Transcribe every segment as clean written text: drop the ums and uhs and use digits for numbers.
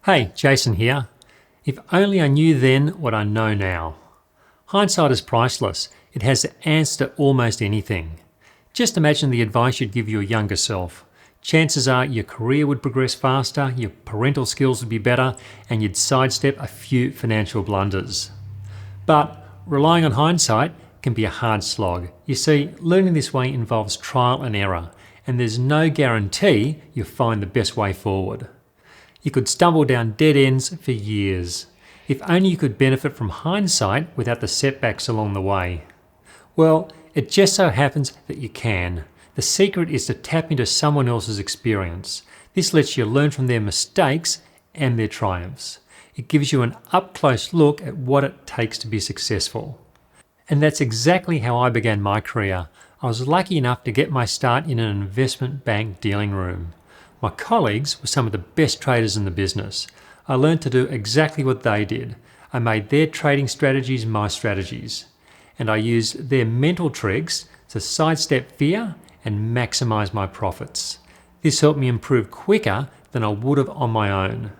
Hey, Jason here. If only I knew then what I know now. Hindsight is priceless. It has the answer to almost anything. Just imagine the advice you'd give your younger self. Chances are your career would progress faster, your parental skills would be better, and you'd sidestep a few financial blunders. But relying on hindsight can be a hard slog. You see, learning this way involves trial and error, and there's no guarantee you'll find the best way forward. You could stumble down dead ends for years. If only you could benefit from hindsight without the setbacks along the way. Well, it just so happens that you can. The secret is to tap into someone else's experience. This lets you learn from their mistakes and their triumphs. It gives you an up-close look at what it takes to be successful. And that's exactly how I began my career. I was lucky enough to get my start in an investment bank dealing room. My colleagues were some of the best traders in the business. I learned to do exactly what they did. I made their trading strategies my strategies. And I used their mental tricks to sidestep fear and maximize my profits. This helped me improve quicker than I would have on my own.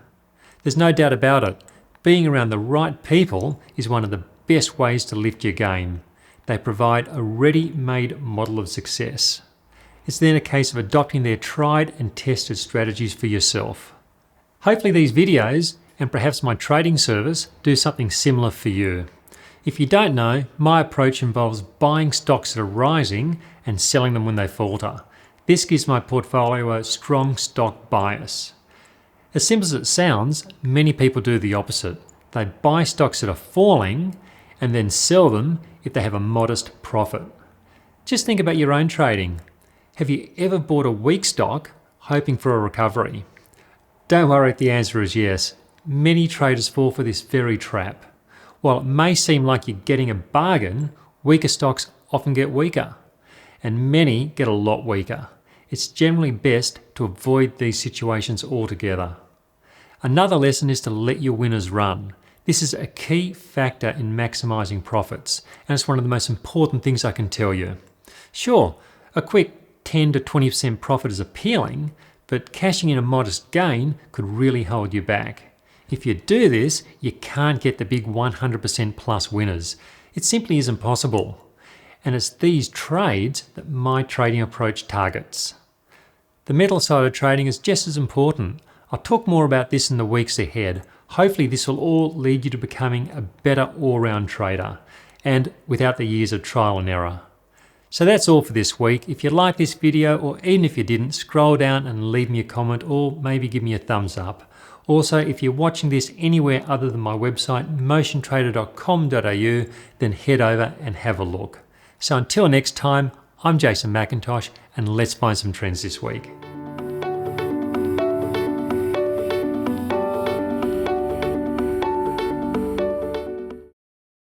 There's no doubt about it. Being around the right people is one of the best ways to lift your game. They provide a ready-made model of success. It's then a case of adopting their tried and tested strategies for yourself. Hopefully these videos, and perhaps my trading service, do something similar for you. If you don't know, my approach involves buying stocks that are rising and selling them when they falter. This gives my portfolio a strong stock bias. As simple as it sounds, many people do the opposite. They buy stocks that are falling and then sell them if they have a modest profit. Just think about your own trading. Have you ever bought a weak stock hoping for a recovery? Don't worry if the answer is yes. Many traders fall for this very trap. While it may seem like you're getting a bargain, weaker stocks often get weaker, and many get a lot weaker. It's generally best to avoid these situations altogether. Another lesson is to let your winners run. This is a key factor in maximizing profits, and it's one of the most important things I can tell you. Sure, a quick 10 to 20% profit is appealing, but cashing in a modest gain could really hold you back. If you do this, you can't get the big 100% plus winners. It simply isn't possible. And it's these trades that my trading approach targets. The mental side of trading is just as important. I'll talk more about this in the weeks ahead. Hopefully this will all lead you to becoming a better all-round trader, and without the years of trial and error. So that's all for this week. If you liked this video, or even if you didn't, scroll down and leave me a comment, or maybe give me a thumbs up. Also, if you're watching this anywhere other than my website, motiontrader.com.au, then head over and have a look. So until next time, I'm Jason McIntosh, and let's find some trends this week.